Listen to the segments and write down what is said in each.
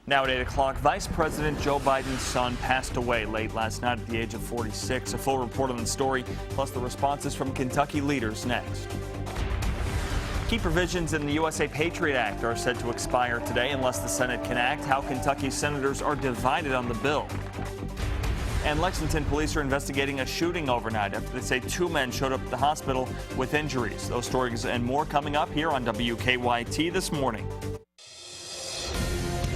Now at 8 o'clock, Vice President Joe Biden's son passed away late last night at the age of 46. A full report on the story, plus the responses from Kentucky leaders next. Key provisions in the USA Patriot Act are set to expire today unless the Senate can act. How Kentucky senators are divided on the bill. And Lexington police are investigating a shooting overnight after they say two men showed up at the hospital with injuries. Those stories and more coming up here on WKYT this morning.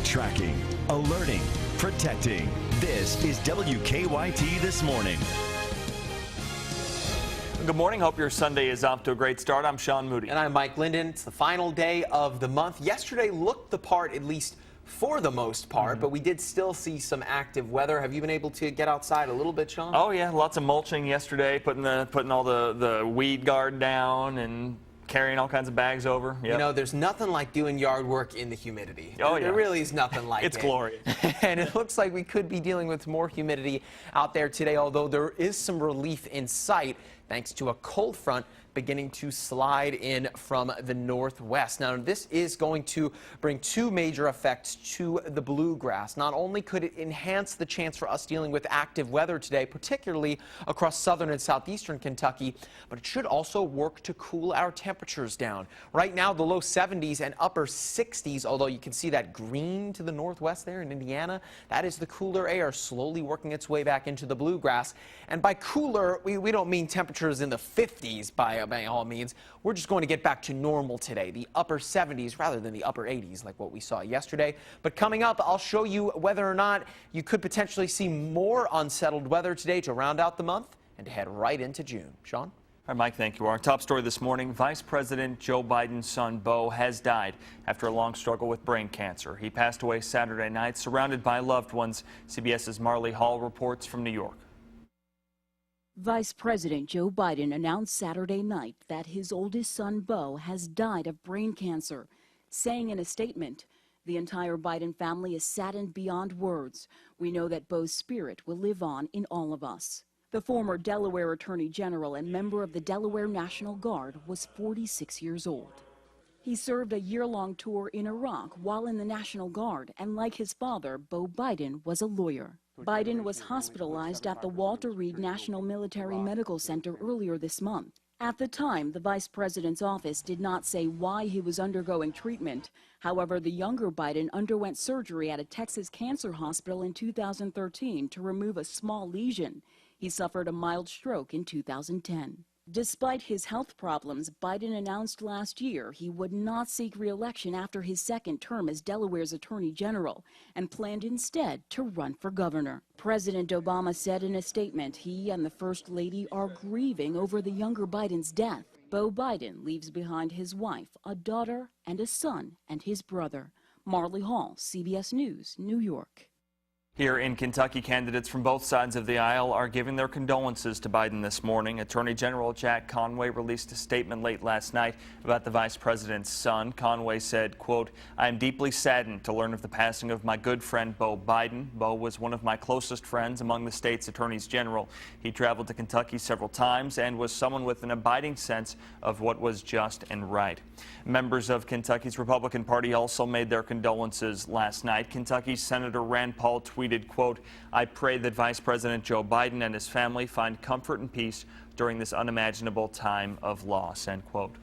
Tracking, alerting, protecting. This is WKYT This Morning. Good morning. Hope your Sunday is off to a great start. I'm Sean Moody. And I'm Mike Linden. It's the final day of the month. Yesterday looked the part, at least for the most part, but we did still see some active weather. Have you been able to get outside a little bit, Sean? Oh, yeah. Lots of mulching yesterday, putting all the weed guard down and carrying all kinds of bags over. Yep. You know, there's nothing like doing yard work in the humidity. Oh, yeah. There really is nothing like it. It's glorious. And it looks like we could be dealing with more humidity out there today, although there is some relief in sight thanks to a cold front beginning to slide in from the northwest. Now, this is going to bring two major effects to the bluegrass. Not only could it enhance the chance for us dealing with active weather today, particularly across southern and southeastern Kentucky, but it should also work to cool our temperatures down. Right now, the low 70s and upper 60s, although you can see that green to the northwest there in Indiana, that is the cooler air slowly working its way back into the bluegrass. And by cooler, we don't mean temperatures in the 50s by all means. We're just going to get back to normal today, the upper 70s rather than the upper 80s like what we saw yesterday. But coming up, I'll show you whether or not you could potentially see more unsettled weather today to round out the month and to head right into June. Sean? All right, Mike, thank you. Our top story this morning, Vice President Joe Biden's son, Beau, has died after a long struggle with brain cancer. He passed away Saturday night, surrounded by loved ones. CBS's Marley Hall reports from New York. Vice President Joe Biden announced Saturday night that his oldest son, Beau, has died of brain cancer, saying in a statement, "The entire Biden family is saddened beyond words. We know that Beau's spirit will live on in all of us." The former Delaware Attorney General and member of the Delaware National Guard was 46 years old. He served a year-long tour in Iraq while in the National Guard, and like his father, Beau Biden was a lawyer. Biden was hospitalized at the Walter Reed National Military Medical Center earlier this month. At the time, the vice president's office did not say why he was undergoing treatment. However, the younger Biden underwent surgery at a Texas cancer hospital in 2013 to remove a small lesion. He suffered a mild stroke in 2010. Despite his health problems, Biden announced last year he would not seek re-election after his second term as Delaware's Attorney General and planned instead to run for governor. President Obama said in a statement he and the First Lady are grieving over the younger Biden's death. Beau Biden leaves behind his wife, a daughter, and a son, and his brother. Marley Hall, CBS News, New York. Here in Kentucky, candidates from both sides of the aisle are giving their condolences to Biden this morning. Attorney General Jack Conway released a statement late last night about the vice president's son. Conway said, quote, "I am deeply saddened to learn of the passing of my good friend Beau Biden. Beau was one of my closest friends among the state's attorneys general. He traveled to Kentucky several times and was someone with an abiding sense of what was just and right." Members of Kentucky's Republican Party also made their condolences last night. Kentucky Senator Rand Paul tweeted, quote, "I pray that Vice President Joe Biden and his family find comfort and peace during this unimaginable time of loss," end quote.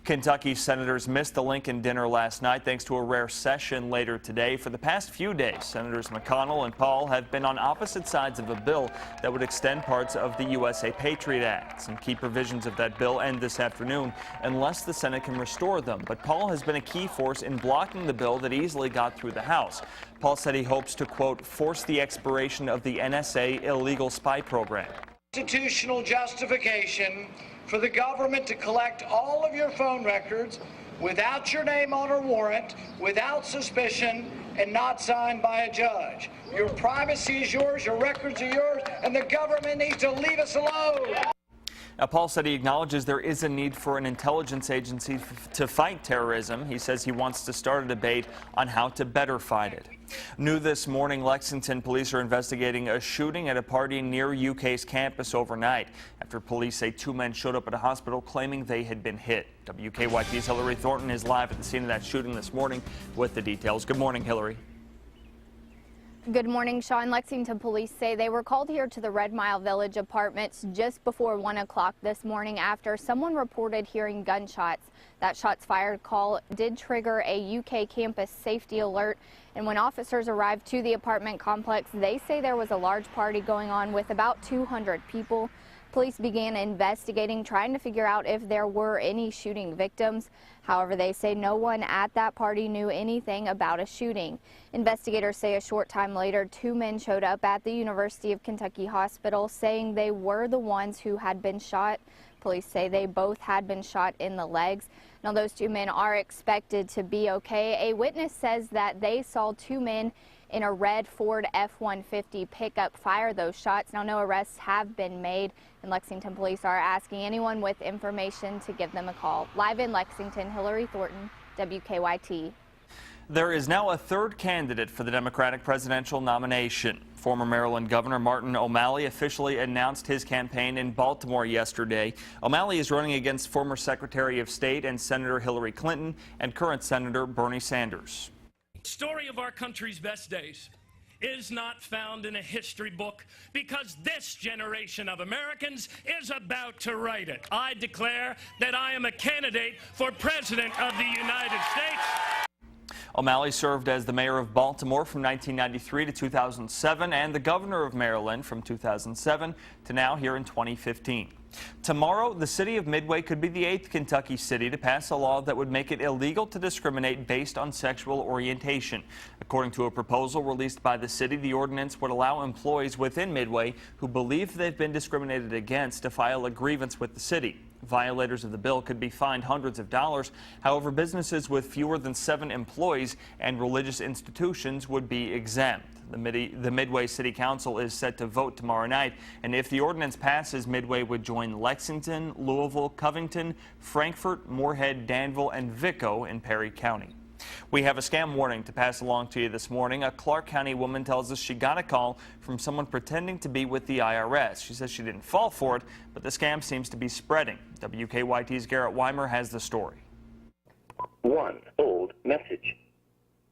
Kentucky senators missed the Lincoln dinner last night thanks to a rare session later today. For the past few days, Senators McConnell and Paul have been on opposite sides of a bill that would extend parts of the USA Patriot Act. Some key provisions of that bill end this afternoon unless the Senate can restore them. But Paul has been a key force in blocking the bill that easily got through the House. Paul said he hopes to, quote, "force the expiration of the NSA illegal spy program." Constitutional justification for the government to collect all of your phone records without your name on a warrant, without suspicion, and not signed by a judge. Your privacy is yours, your records are yours, and the government needs to leave us alone. Now, Paul said he acknowledges there is a need for an intelligence agency to fight terrorism. He says he wants to start a debate on how to better fight it. New this morning, Lexington police are investigating a shooting at a party near UK's campus overnight after police say two men showed up at a hospital claiming they had been hit. WKYT's Hillary Thornton is live at the scene of that shooting this morning with the details. Good morning, Hillary. Good morning, Sean. Lexington police say they were called here to the Red Mile Village apartments just before 1 o'clock this morning after someone reported hearing gunshots. That shots fired call did trigger a UK campus safety alert, and when officers arrived to the apartment complex, they say there was a large party going on with about 200 people. Police began investigating, trying to figure out if there were any shooting victims. However, they say no one at that party knew anything about a shooting. Investigators say a short time later, 2 men showed up at the University of Kentucky Hospital saying they were the ones who had been shot. Police say they both had been shot in the legs. Now, those 2 men are expected to be okay. A witness says that they saw 2 men in a red Ford F-150 pickup fire those shots. Now, no arrests have been made, and Lexington police are asking anyone with information to give them a call. Live in Lexington, Hillary Thornton, WKYT. There is now a third candidate for the Democratic presidential nomination. Former Maryland Governor Martin O'Malley officially announced his campaign in Baltimore yesterday. O'Malley is running against former Secretary of State and Senator Hillary Clinton and current Senator Bernie Sanders. The story of our country's best days is not found in a history book because this generation of Americans is about to write it. I declare that I am a candidate for President of the United States. O'Malley served as the mayor of Baltimore from 1993 to 2007 and the governor of Maryland from 2007 to now here in 2015. Tomorrow, the city of Midway could be the 8th Kentucky city to pass a law that would make it illegal to discriminate based on sexual orientation. According to a proposal released by the city, the ordinance would allow employees within Midway who believe they've been discriminated against to file a grievance with the city. Violators of the bill could be fined hundreds of dollars. However, businesses with fewer than 7 employees and religious institutions would be exempt. The Midway City Council is set to vote tomorrow night, and if the ordinance passes, Midway would join Lexington, Louisville, Covington, Frankfort, Moorhead, Danville, and Vico in Perry County. We have a scam warning to pass along to you this morning. A Clark County woman tells us she got a call from someone pretending to be with the IRS. She says she didn't fall for it, but the scam seems to be spreading. WKYT's Garrett Weimer has the story. 1 old message.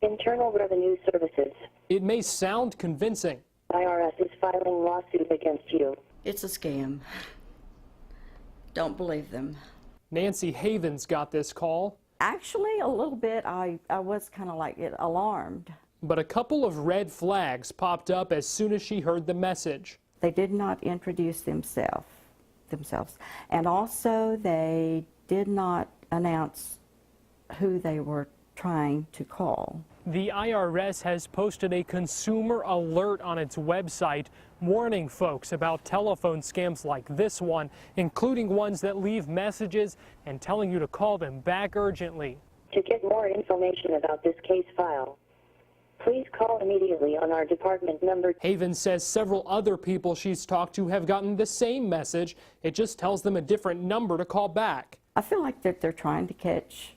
Internal Revenue Services. It may sound convincing. IRS is filing lawsuit against you. It's a scam. Don't believe them. Nancy Havens got this call. Actually, a little bit. I was kind of like alarmed. But a couple of red flags popped up as soon as she heard the message. They did not introduce themselves. And also, they did not announce who they were trying to call. The IRS has posted a consumer alert on its website warning folks about telephone scams like this one, including ones that leave messages and telling you to call them back urgently. To get more information about this case file, please call immediately on our department number. Havens says several other people she's talked to have gotten the same message. It just tells them a different number to call back. I feel like that they're trying to catch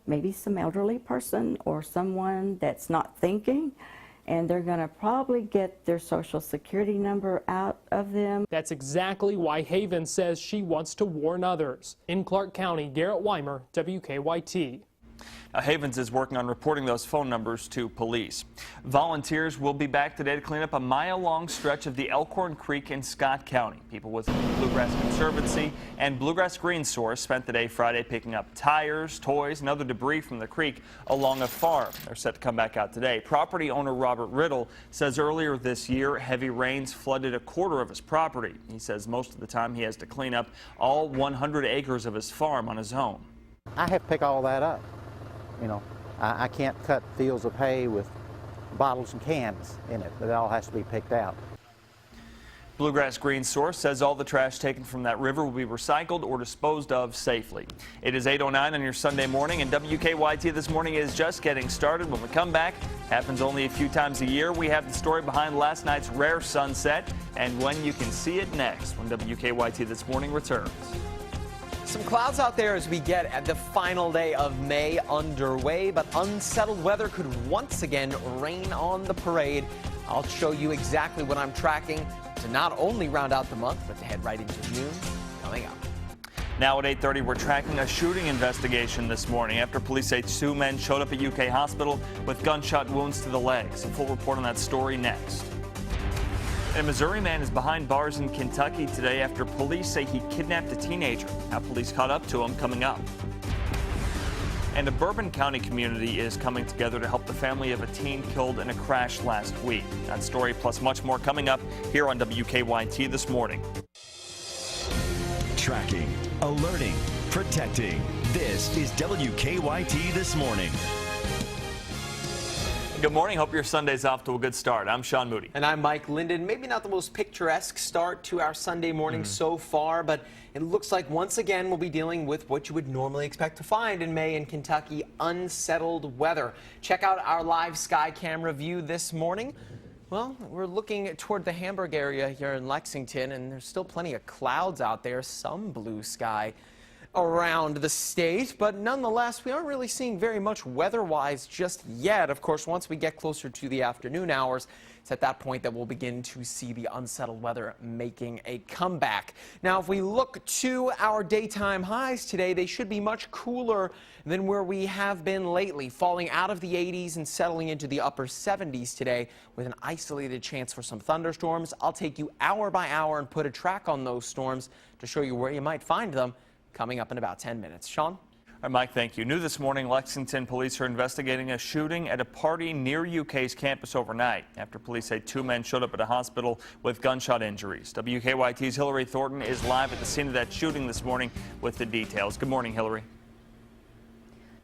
maybe some elderly person or someone that's not thinking, and they're going to probably get their social security number out of them. That's exactly why Havens says she wants to warn others. In Clark County, Garrett Weimer, WKYT. Havens is working on reporting those phone numbers to police. Volunteers will be back today to clean up a mile-long stretch of the Elkhorn Creek in Scott County. People with Bluegrass Conservancy and Bluegrass Green Source spent the day Friday picking up tires, toys, and other debris from the creek along a farm. They're set to come back out today. Property owner Robert Riddle says earlier this year, heavy rains flooded a quarter of his property. He says most of the time he has to clean up all 100 acres of his farm on his own. I have to pick all that up. You know, I can't cut fields of hay with bottles and cans in it. It all has to be picked out. Bluegrass Green Source says all the trash taken from that river will be recycled or disposed of safely. It is 8:09 on your Sunday morning, and WKYT This Morning is just getting started. When we come back, happens only a few times a year. We have the story behind last night's rare sunset and when you can see it next when WKYT This Morning returns. Some clouds out there as we get at the final day of May underway, but unsettled weather could once again rain on the parade. I'll show you exactly what I'm tracking to not only round out the month, but to head right into June coming up. Now at 8:30, we're tracking a shooting investigation this morning after police say 2 men showed up at UK hospital with gunshot wounds to the legs. A full report on that story next. A Missouri man is behind bars in Kentucky today after police say he kidnapped a teenager. How police caught up to him coming up. And a Bourbon County community is coming together to help the family of a teen killed in a crash last week. That story plus much more coming up here on WKYT this morning. Tracking, alerting, protecting. This is WKYT This Morning. Good morning. Hope your Sunday's off to a good start. I'm Sean Moody. And I'm Mike Linden. Maybe not the most picturesque start to our Sunday morning so far, but it looks like once again we'll be dealing with what you would normally expect to find in May in Kentucky, unsettled weather. Check out our live sky camera view this morning. Well, we're looking toward the Hamburg area here in Lexington, and there's still plenty of clouds out there, some blue sky around the state, but nonetheless, we aren't really seeing very much weather-wise just yet. Of course, once we get closer to the afternoon hours, it's at that point that we'll begin to see the unsettled weather making a comeback. Now, if we look to our daytime highs today, they should be much cooler than where we have been lately, falling out of the 80s and settling into the upper 70s today with an isolated chance for some thunderstorms. I'll take you hour by hour and put a track on those storms to show you where you might find them coming up in about 10 minutes. Sean? All right, Mike, thank you. New this morning, Lexington police are investigating a shooting at a party near UK's campus overnight after police say 2 men showed up at a hospital with gunshot injuries. WKYT's Hillary Thornton is live at the scene of that shooting this morning with the details. Good morning, Hillary.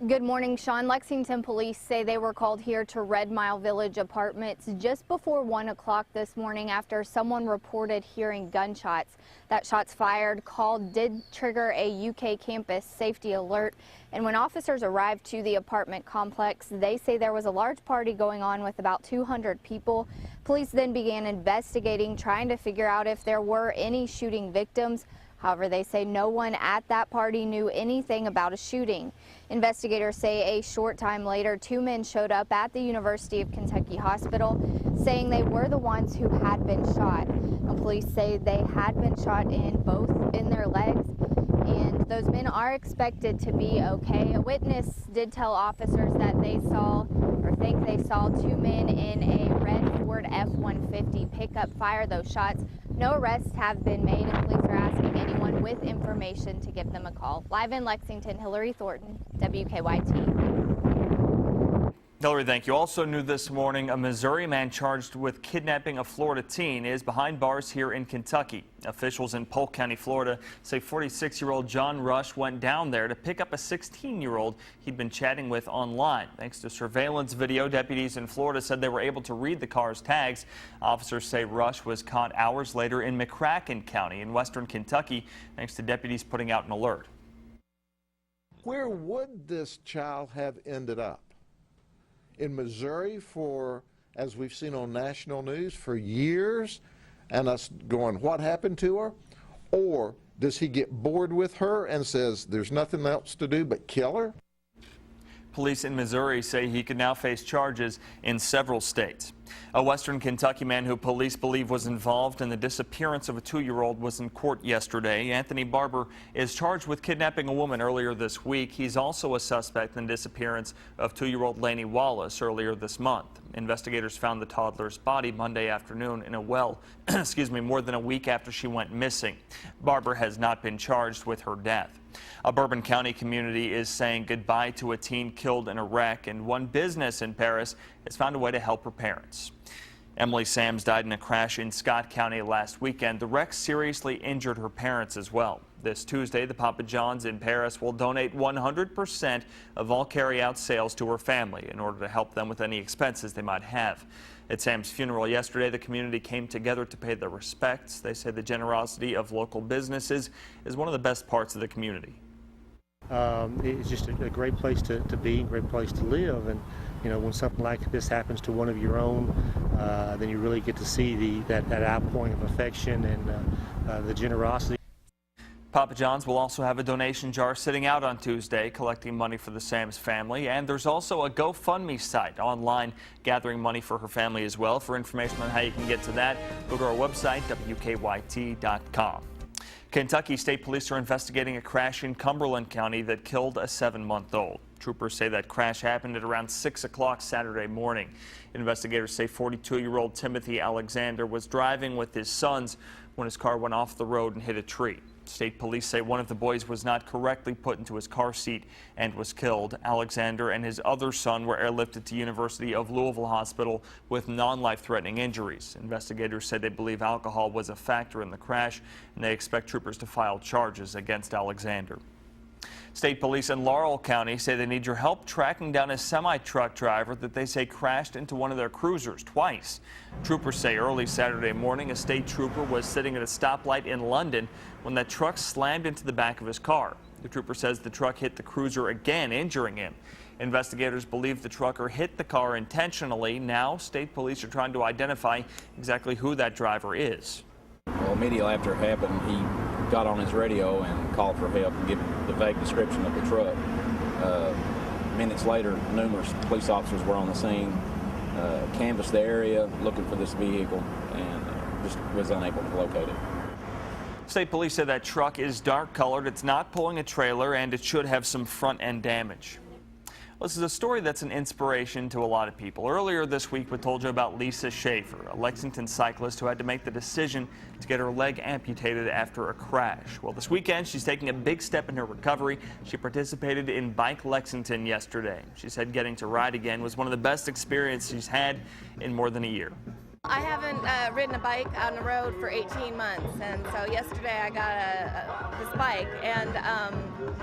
Good morning, Sean. Lexington police say they were called here to Red Mile Village Apartments just before 1 o'clock this morning after someone reported hearing gunshots. That shots fired call did trigger a UK campus safety alert. And when officers arrived to the apartment complex, they say there was a large party going on with about 200 people. Police then began investigating, trying to figure out if there were any shooting victims. However, they say no one at that party knew anything about a shooting. Investigators say a short time later, 2 men showed up at the University of Kentucky Hospital, saying they were the ones who had been shot. And police say they had been shot in both in their legs, and those men are expected to be okay. A witness did tell officers that they saw, or think they saw, 2 men in a red Ford F-150 pickup fire those shots. No arrests have been made, and police are asking anyone with information to give them a call. Live in Lexington, Hillary Thornton, WKYT. Hillary, thank you. Also new this morning, a Missouri man charged with kidnapping a Florida teen is behind bars here in Kentucky. Officials in Polk County, Florida say 46-year-old John Rush went down there to pick up a 16-year-old he'd been chatting with online. Thanks to surveillance video, deputies in Florida said they were able to read the car's tags. Officers say Rush was caught hours later in McCracken County in western Kentucky, thanks to deputies putting out an alert. Where would this child have ended up? In Missouri for, as we've seen on national news, for years, and us going, what happened to her? Or does he get bored with her and says there's nothing else to do but kill her? Police in Missouri say he could now face charges in several states. A western Kentucky man who police believe was involved in the disappearance of a 2-year-old was in court yesterday. Anthony Barber is charged with kidnapping a woman earlier this week. He's also a suspect in the disappearance of 2-year-old Lainey Wallace earlier this month. Investigators found the toddler's body Monday afternoon in a well, more than a week after she went missing. Barber has not been charged with her death. A Bourbon County community is saying goodbye to a teen killed in a wreck, and one business in Paris has found a way to help her parents. Emily Sams died in a crash in Scott County last weekend. The wreck seriously injured her parents as well. This Tuesday, the Papa John's in Paris will donate 100% of all carry-out sales to her family in order to help them with any expenses they might have. At Sam's funeral yesterday, the community came together to pay their respects. They say the generosity of local businesses is one of the best parts of the community. It's just a great place to be, a great place to live, and you know, when something like this happens to one of your own, then you really get to see that outpouring of affection and the generosity. Papa John's will also have a donation jar sitting out on Tuesday, collecting money for the Sams family. And there's also a GoFundMe site online gathering money for her family as well. For information on how you can get to that, go to our website, WKYT.com. Kentucky State Police are investigating a crash in Cumberland County that killed a 7-month-old. Troopers say that crash happened at around 6 o'clock Saturday morning. Investigators say 42-year-old Timothy Alexander was driving with his sons when his car went off the road and hit a tree. State police say one of the boys was not correctly put into his car seat and was killed. Alexander and his other son were airlifted to University of Louisville Hospital with non-life-threatening injuries. Investigators say they believe alcohol was a factor in the crash, and they expect troopers to file charges against Alexander. State police in Laurel County say they need your help tracking down a semi-truck driver that they say crashed into one of their cruisers twice. Troopers say early Saturday morning a state trooper was sitting at a stoplight in London when that truck slammed into the back of his car. The trooper says the truck hit the cruiser again, injuring him. Investigators believe the trucker hit the car intentionally. Now state police are trying to identify exactly who that driver is. Well, immediately after it happened, he got on his radio and called for help and gave the vague description of the truck. Minutes later, numerous police officers were on the scene, canvassed the area looking for this vehicle, and just was unable to locate it. State police say that truck is dark colored, it's not pulling a trailer, and it should have some front end damage. Well, this is a story that's an inspiration to a lot of people. Earlier this week, we told you about Lisa Schaefer, a Lexington cyclist who had to make the decision to get her leg amputated after a crash. Well, this weekend, she's taking a big step in her recovery. She participated in Bike Lexington yesterday. She said getting to ride again was one of the best experiences she's had in more than a year. I haven't ridden a bike on the road for 18 months, and so yesterday I got this bike, and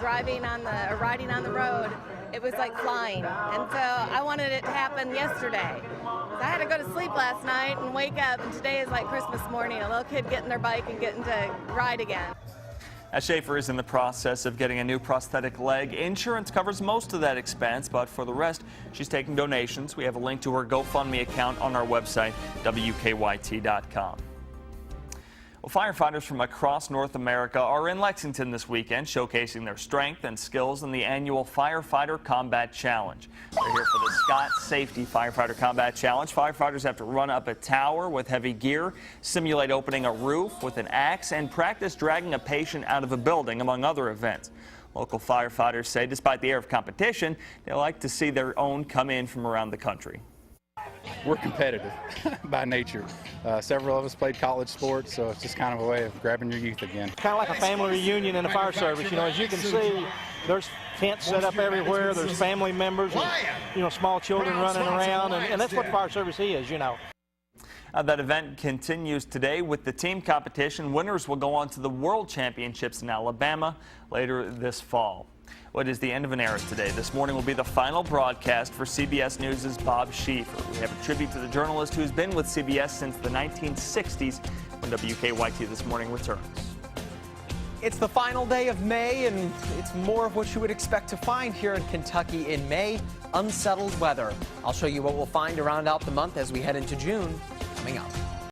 riding on the road, it was like flying, and so I wanted it to happen yesterday. So I had to go to sleep last night and wake up, and today is like Christmas morning, a little kid getting their bike and getting to ride again. As Schaefer is in the process of getting a new prosthetic leg, insurance covers most of that expense, but for the rest, she's taking donations. We have a link to her GoFundMe account on our website, WKYT.com. Well, firefighters from across North America are in Lexington this weekend, showcasing their strength and skills in the annual Firefighter Combat Challenge. They're here for the Scott Safety Firefighter Combat Challenge. Firefighters have to run up a tower with heavy gear, simulate opening a roof with an axe, and practice dragging a patient out of a building, among other events. Local firefighters say despite the air of competition, they like to see their own come in from around the country. We're competitive by nature. Several of us played college sports, so it's just kind of a way of grabbing your youth again. Kind of like a family reunion in the fire service. You know, as you can see, there's tents set up everywhere. There's family members and, you know, small children running around, and that's what the fire service is, you know. That event continues today with the team competition. Winners will go on to the World Championships in Alabama later this fall. Well, it is the end of an era today. This morning will be the final broadcast for CBS News' Bob Schieffer. We have a tribute to the journalist who's been with CBS since the 1960s when WKYT This Morning returns. It's the final day of May, and it's more of what you would expect to find here in Kentucky in May, unsettled weather. I'll show you what we'll find to round out the month as we head into June, coming up.